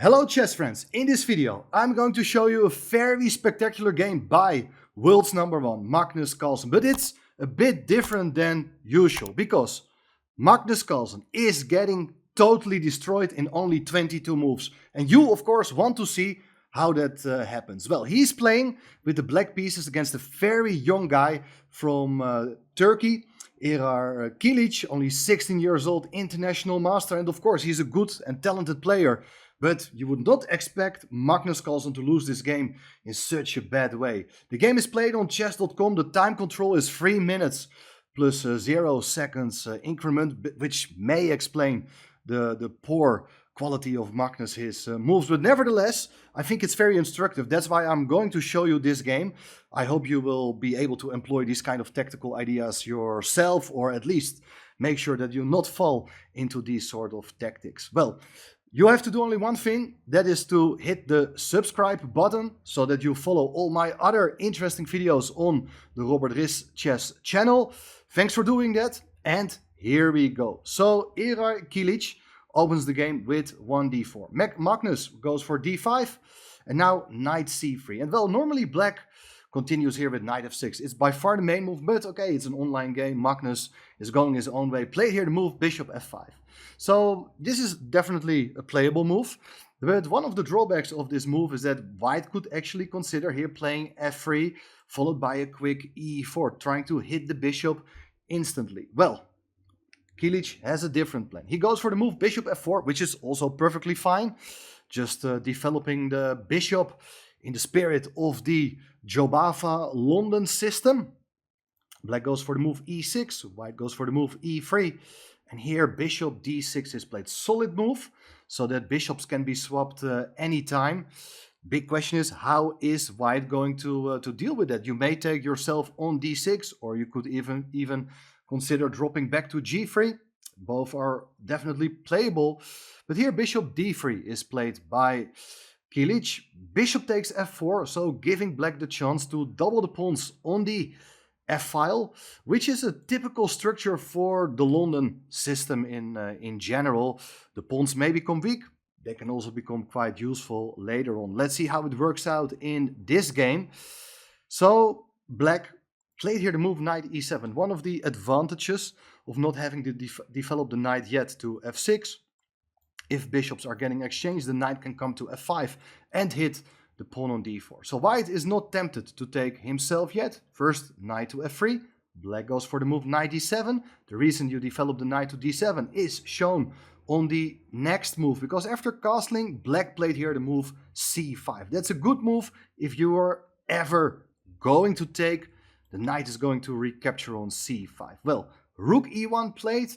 Hello chess friends, in this video I'm going to show you a very spectacular game by world's #1 Magnus Carlsen, but it's a bit different than usual because Magnus Carlsen is getting totally destroyed in only 22 moves, and you of course want to see how that happens. Well, he's playing with the black pieces against a very young guy from Turkey, Kilic, only 16 years old, international master, and of course he's a good and talented player. But you would not expect Magnus Carlsen to lose this game in such a bad way. The game is played on chess.com. The time control is 3 minutes plus 0 seconds increment, which may explain the poor quality of Magnus, his moves. But nevertheless, I think it's very instructive. That's why I'm going to show you this game. I hope you will be able to employ these kind of tactical ideas yourself, or at least make sure that you not fall into these sort of tactics. Well, you have to do only one thing, that is to hit the subscribe button so that you follow all my other interesting videos on the Robert Riss Chess channel. Thanks for doing that, and here we go. So Kilic opens the game with 1d4. Magnus goes for d5, and now knight c3. And well, normally black continues here with knight f6. It's by far the main move, but okay, it's an online game. Magnus is going his own way. Played here the move bishop f5. So this is definitely a playable move, but one of the drawbacks of this move is that white could actually consider here playing f3 followed by a quick e4, trying to hit the bishop instantly. Well, Kilic has a different plan. He goes for the move bishop f4, which is also perfectly fine, just developing the bishop in the spirit of the Jobava London system. Black goes for the move e6, white goes for the move e3. And here bishop d6 is played. Solid move, so that bishops can be swapped anytime. Big question is, how is white going to deal with that? You may take yourself on d6, or you could even consider dropping back to g3. Both are definitely playable. But here bishop d3 is played by Kilic. Bishop takes f4, so giving black the chance to double the pawns on the f-file, which is a typical structure for the London system in general. The pawns may become weak. They can also become quite useful later on. Let's see how it works out in this game. So black played here the move knight e7. One of the advantages of not having to develop the knight yet to f6. If bishops are getting exchanged, the knight can come to f5 and hit the pawn on d4. So white is not tempted to take himself yet. First, knight to f3. Black goes for the move knight d7. The reason you develop the knight to d7 is shown on the next move, because after castling, black played here the move c5. That's a good move if you are ever going to take. The knight is going to recapture on c5. Well, rook e1 played,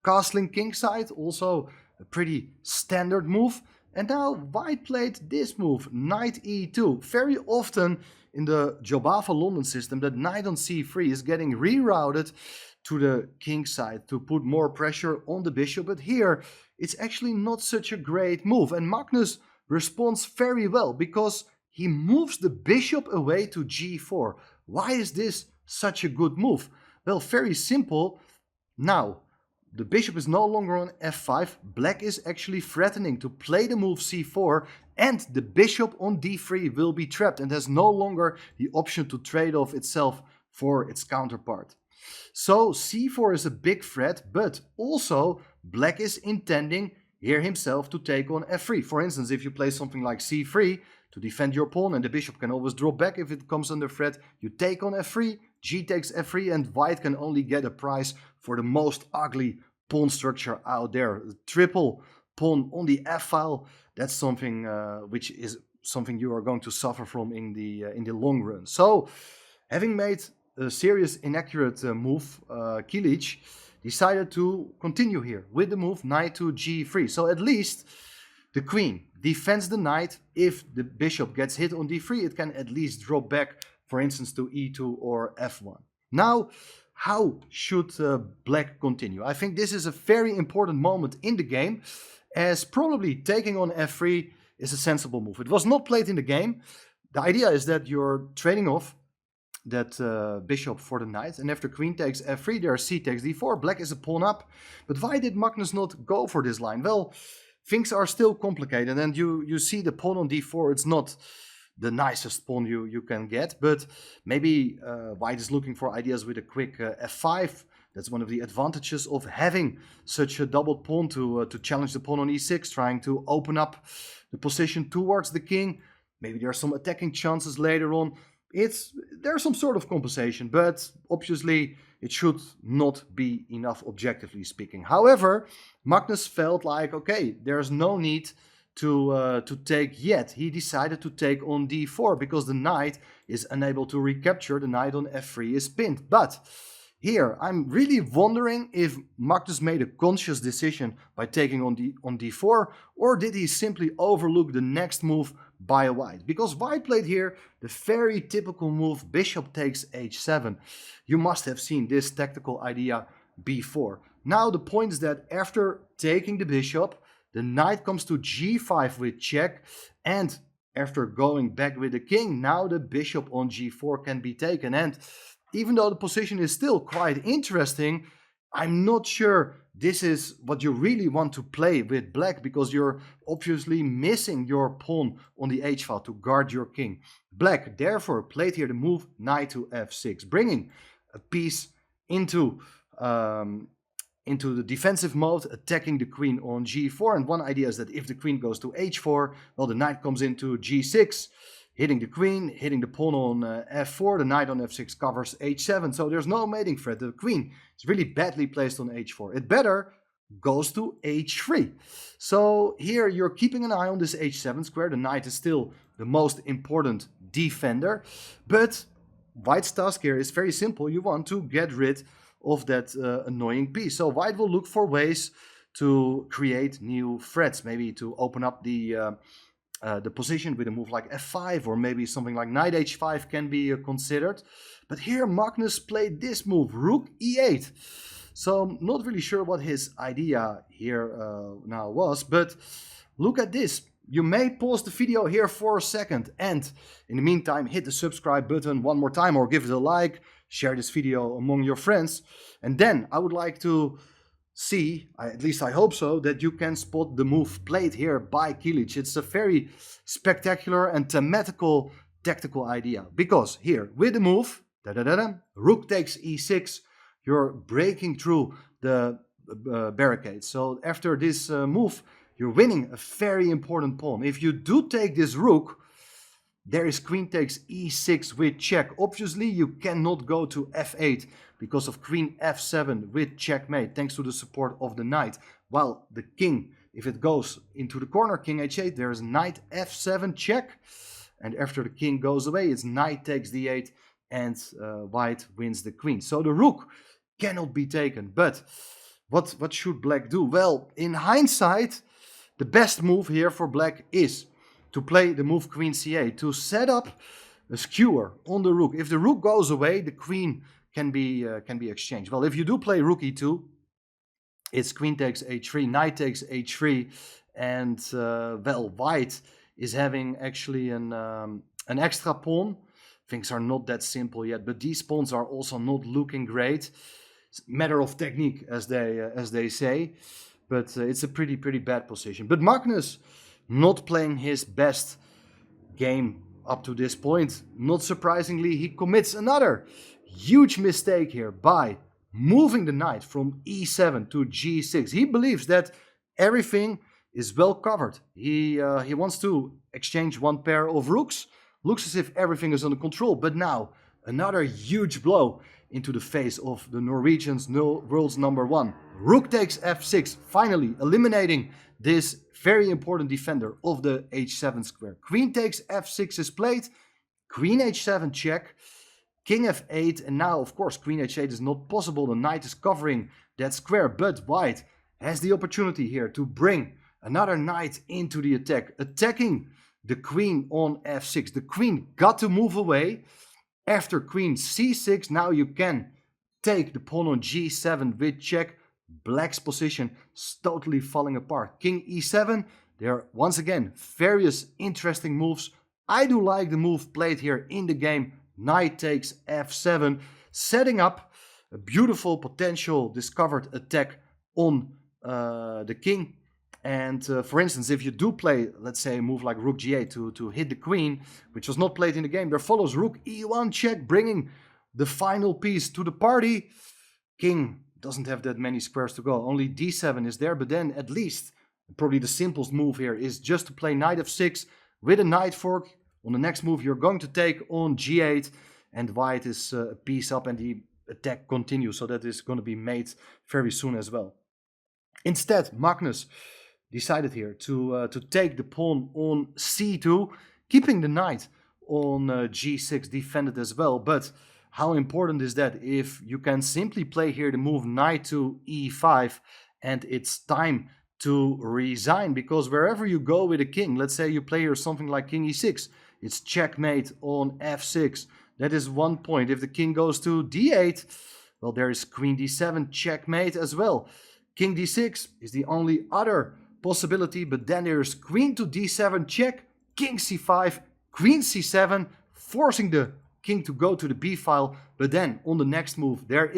castling kingside, also a pretty standard move. And now white played this move, knight e2. Very often in the Jobava London system, that knight on c3 is getting rerouted to the king side to put more pressure on the bishop. But here, it's actually not such a great move. And Magnus responds very well because he moves the bishop away to g4. Why is this such a good move? Well, very simple. Now, the bishop is no longer on f5. Black is actually threatening to play the move c4, and the bishop on d3 will be trapped and has no longer the option to trade off itself for its counterpart. So c4 is a big threat, but also black is intending here himself to take on f3. For instance, if you play something like c3 to defend your pawn, and the bishop can always drop back if it comes under threat, you take on f3, g takes f3, and white can only get a prize for the most ugly pawn structure out there. The triple pawn on the f-file, that's something which is something you are going to suffer from in the long run. So, having made a serious inaccurate move, Kilic decided to continue here with the move knight to g3. So at least the queen defends the knight. If the bishop gets hit on d3, it can at least drop back, for instance, to e2 or f1. Now, how should black continue? I think this is a very important moment in the game, as probably taking on f3 is a sensible move. It was not played in the game. The idea is that you're trading off that bishop for the knight, and after queen takes f3, there c takes d4. Black is a pawn up. But why did Magnus not go for this line? Well, things are still complicated, and you see the pawn on d4. It's not the nicest pawn you can get, but maybe white is looking for ideas with a quick f5. That's one of the advantages of having such a doubled pawn to challenge the pawn on e6, trying to open up the position towards the king. Maybe there are some attacking chances later on. There's some sort of compensation, but obviously it should not be enough objectively speaking. However, Magnus felt like, okay, there's no need to take yet. He decided to take on d4 because the knight is unable to recapture. The knight on f3 is pinned. But here, I'm really wondering if Magnus made a conscious decision by taking on d4, or did he simply overlook the next move by white? Because white played here the very typical move, bishop takes h7. You must have seen this tactical idea before. Now the point is that after taking the bishop, the knight comes to g5 with check, and after going back with the king, now the bishop on g4 can be taken. And even though the position is still quite interesting, I'm not sure this is what you really want to play with black, because you're obviously missing your pawn on the h-file to guard your king. Black therefore played here the move knight to f6, bringing a piece into the defensive mode, attacking the queen on g4. And one idea is that if the queen goes to h4, well, the knight comes into g6, hitting the queen, hitting the pawn on f4, the knight on f6 covers h7, so there's no mating threat. The queen is really badly placed on h4. It better goes to h3. So here you're keeping an eye on this h7 square. The knight is still the most important defender, but white's task here is very simple. You want to get rid of that annoying piece. So white will look for ways to create new threats, maybe to open up the position with a move like f5, or maybe something like knight h5 can be considered. But here Magnus played this move, rook e8. So I'm not really sure what his idea here now was, but look at this. You may pause the video here for a second, and in the meantime hit the subscribe button one more time, or give it a like, share this video among your friends. And then I would like to see, at least I hope so, that you can spot the move played here by Kilic. It's a very spectacular and thematical tactical idea, because here with the move, rook takes e6, you're breaking through the barricade. So after this move, you're winning a very important pawn. If you do take this rook, there is queen takes e6 with check. Obviously, you cannot go to f8 because of queen f7 with checkmate, thanks to the support of the knight. While the king, if it goes into the corner, king h8, there is knight f7 check. And after the king goes away, it's knight takes d8, and white wins the queen. So the rook cannot be taken. But what should black do? Well, in hindsight, the best move here for black is to play the move queen c8, to set up a skewer on the rook. If the rook goes away, the queen can be exchanged. Well, if you do play rook e2, it's queen takes h3, knight takes h3, and well, white is having actually an extra pawn. Things are not that simple yet, but these pawns are also not looking great. It's a matter of technique, as they say, but it's a pretty bad position. But Magnus, not playing his best game up to this point. Not surprisingly, he commits another huge mistake here by moving the knight from e7 to g6. He believes that everything is well covered. He wants to exchange one pair of rooks. Looks as if everything is under control, but now another huge blow into the face of the Norwegians, world's #1. Rook takes f6, finally eliminating this very important defender of the h7 square. Queen takes f6 is played, queen h7 check, king f8, and now of course queen h8 is not possible. The knight is covering that square, but white has the opportunity here to bring another knight into the attack, attacking the queen on f6. The queen got to move away. After queen c6, now you can take the pawn on g7 with check. Black's position is totally falling apart. King e7, there are once again various interesting moves. I do like the move played here in the game. Knight takes f7, setting up a beautiful potential discovered attack on the king. And for instance, if you do play, let's say, a move like rook g8 to hit the queen, which was not played in the game, there follows rook e1 check, bringing the final piece to the party. King doesn't have that many squares to go. Only d7 is there, but then at least, probably the simplest move here is just to play knight f6 with a knight fork. On the next move, you're going to take on g8, and white is a piece up, and the attack continues. So that is going to be made very soon as well. Instead, Magnus decided here to take the pawn on c2, keeping the knight on g6 defended as well. But how important is that if you can simply play here the move knight to e5 and it's time to resign? Because wherever you go with a king, let's say you play here something like king e6, it's checkmate on f6. That is one point. If the king goes to d8, well, there is queen d7 checkmate as well. King d6 is the only other possibility, but then there's queen to d7 check, king c5, queen c7, forcing the king to go to the b file. But then on the next move, there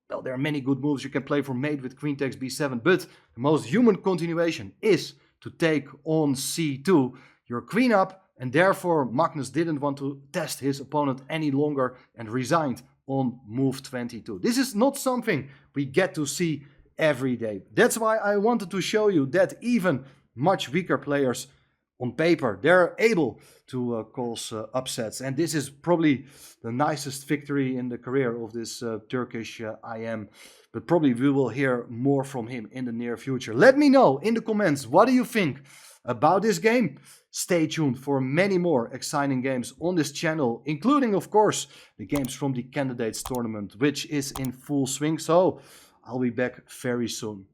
are many good moves you can play for mate with queen takes b7, but the most human continuation is to take on c2, your queen up, and therefore Magnus didn't want to test his opponent any longer and resigned on move 22. This is not something we get to see every day. That's why I wanted to show you that even much weaker players on paper, they're able to cause upsets. And this is probably the nicest victory in the career of this Turkish IM. But probably we will hear more from him in the near future. Let me know in the comments, what do you think about this game? Stay tuned for many more exciting games on this channel, including, of course, the games from the Candidates tournament, which is in full swing. So I'll be back very soon.